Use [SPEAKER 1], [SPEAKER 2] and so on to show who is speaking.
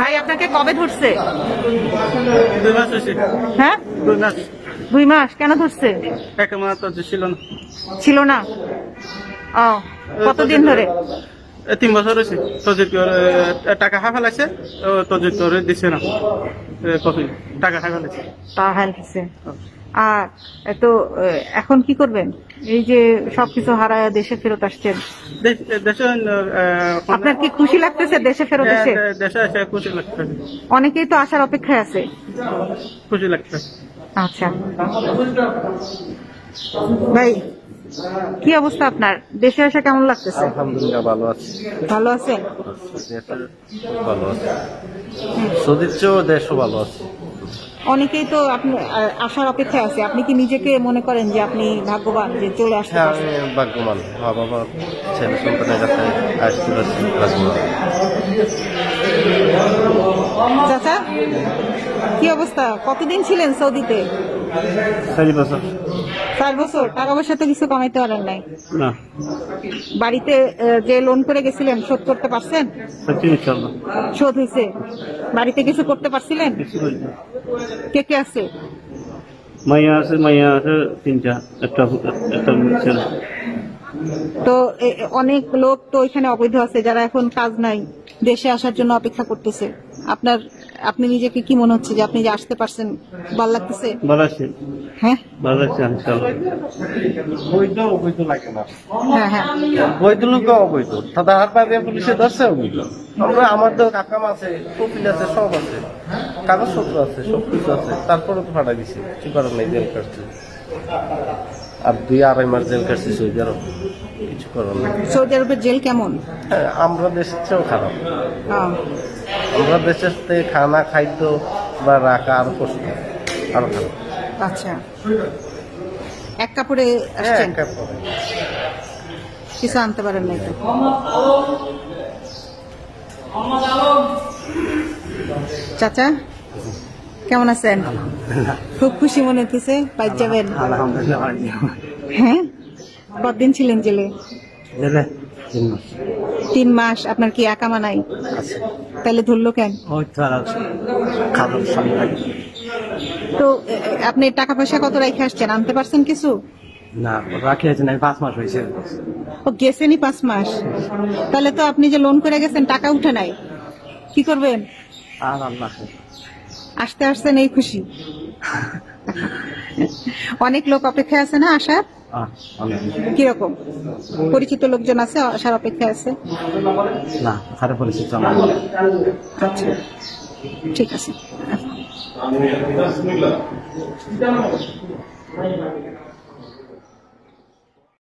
[SPEAKER 1] ভাই আপনাকে কবে ধরছে?
[SPEAKER 2] 2 মাস হয়েছে।
[SPEAKER 1] হ্যাঁ
[SPEAKER 2] 2 মাস।
[SPEAKER 1] 2 মাস। কেন ধরছে?
[SPEAKER 2] এক মাস তো ছিল না।
[SPEAKER 1] ছিল না? ও, কতদিন ধরে?
[SPEAKER 2] 3 বছর হয়েছে। তজিদ টাকা হাফালাইছে, তজিদ করে দিছে না কপি, টাকা হাফালাইছে।
[SPEAKER 1] হারাইছে। আর তো এখন কি করবেন? এই যে সবকিছু হারায় দেশে ফেরত আসছেন,
[SPEAKER 2] দেশে
[SPEAKER 1] আপনার কি খুশি লাগতেছে দেশে ফেরত এসে?
[SPEAKER 2] দেশে এসে খুশি লাগতেছে।
[SPEAKER 1] অনেকেই তো আসার অপেক্ষায় আছে।
[SPEAKER 2] খুশি লাগতেছে।
[SPEAKER 1] আচ্ছা ভাই, কি অবস্থা আপনার? দেশে এসে কেমন লাগতেছে?
[SPEAKER 3] আলহামদুলিল্লাহ ভালো আছি।
[SPEAKER 1] ভালো আছেন?
[SPEAKER 3] ভালো আছে, সৌদির চেয়েও দেশও ভালো আছে।
[SPEAKER 1] অনেকেই তো আপনি আসার অপেক্ষায় আছে। আপনি কি নিজেকে মনে করেন যে আপনি ভাগ্যবান যে চলে আসতে
[SPEAKER 3] হ্যাঁ,
[SPEAKER 1] পারছেন?
[SPEAKER 3] আমি ভাগ্যবান, মা বাবা ছেলে সন্তানের কাছে আসতে পারছি, ভাগ্যবান।
[SPEAKER 1] চাচা, কি অবস্থা? কতদিন ছিলেন সৌদিতে?
[SPEAKER 2] 4 বছর।
[SPEAKER 1] 4 বছর। টাকা পয়সা তো কিছু কামাইতে পারেন নাই?
[SPEAKER 2] না,
[SPEAKER 1] বাড়িতে যে লোন করে গেছিলেন শোধ করতে পারছেন?
[SPEAKER 2] ইনশাআল্লাহ
[SPEAKER 1] শোধ হয়েছে? বাড়িতে কিছু করতে পারছিলেন? কে কে আছে?
[SPEAKER 2] মাইয়া আছে 3টা, একটা ছেলে।
[SPEAKER 1] তো অনেক লোক তো এখানে অবৈধ আছে যারা এখন কাজ নাই, দেশে আসার জন্য অপেক্ষা করতেছে। আপনি নিজেকে কি মনে হচ্ছে যে আপনি যে আসতে পারছেন, ভালো লাগতেছে?
[SPEAKER 2] ভালো আছে।
[SPEAKER 1] হ্যাঁ
[SPEAKER 2] ভালো আছে ইনশাআল্লাহ।
[SPEAKER 3] অবৈধ লাগে না,
[SPEAKER 1] হ্যাঁ হ্যাঁ।
[SPEAKER 3] বৈধ লোক অবৈধ, তাদের হাত পা দিয়ে পুলিশে ধরছে অবৈধ। আমরা আমার তো কাকাম আছে, কপিল আছে, সব আছে, কাগজপত্র আছে, সবকিছু আছে, তারপরে তো ফাটা দিছে, কি করার নেই, জেল কাটছে। আর 2-2.5 মাস জেল কাটছে সৌদি আরব, কিছু করার নেই।
[SPEAKER 1] সৌদি আরবের জেল কেমন?
[SPEAKER 3] হ্যাঁ, আমরা দেশের চেয়েও খারাপ।
[SPEAKER 1] হ্যাঁ।
[SPEAKER 3] আমরা দেশের থেকে খানা, খাদ্য বা রাখা আরো কষ্ট, আরো খারাপ।
[SPEAKER 1] আচ্ছা, এক কাপড়ে
[SPEAKER 3] হ্যাঁ,
[SPEAKER 1] আসছেন,
[SPEAKER 3] একেবারে।
[SPEAKER 1] কিছু আনতে পারেন নাই তো? চাচা কেমন আছেন? খুব খুশি মনে হচ্ছে, বাইর যাবেন? হ্যাঁ, কতদিন ছিলেন জেলে? 3 মাস। আপনার কি একামা নাই? তাহলে ধরলো কেন? তো আপনি টাকা পয়সা কত রেখে আসছেন? আনতে পারছেন কিছু?
[SPEAKER 2] না, রাখি আছে না, 5 মাস হয়েছে।
[SPEAKER 1] ও গেছেনই 5 মাস। তাহলে তো আপনি যে লোন করে গেছেন টাকা উঠে নাই, কি করবেন?
[SPEAKER 2] আর আল্লাহ,
[SPEAKER 1] আসতে আসছেন এই খুশি। অনেক লোক অপেক্ষায় আছে না আসার? কিরকম পরিচিত লোকজন আছে আসার অপেক্ষায় আছে?
[SPEAKER 2] না, খারাপ পরিচিত।
[SPEAKER 1] আচ্ছা, ঠিক আছে।